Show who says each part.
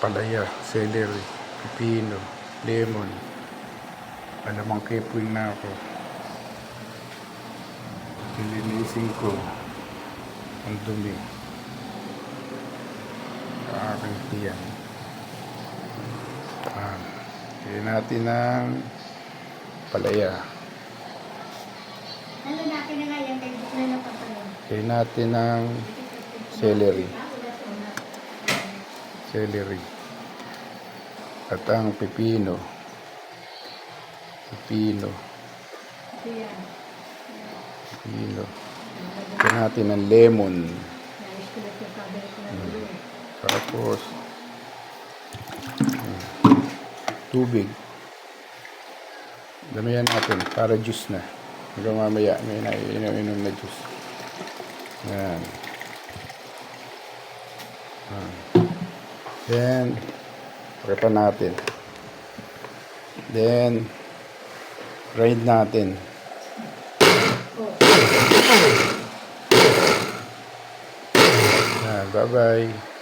Speaker 1: palaya, celery, pipino, lemon. Alamang kipoy na ako. Nilinisin ko ang dumi sa aking tiyan. Kaya natin ng palaya.
Speaker 2: Ano natin na nga yan, kay bukla na papalan.
Speaker 1: Kaya natin ng celery. Celery. At ang pipino. Pipino. Pipino. Kaya natin ng lemon. Tapos tubig. Damihan natin para juice na. Hanggang mamaya may naiinom na juice. Yan. Then pakipan natin. Then grind natin. Bye bye.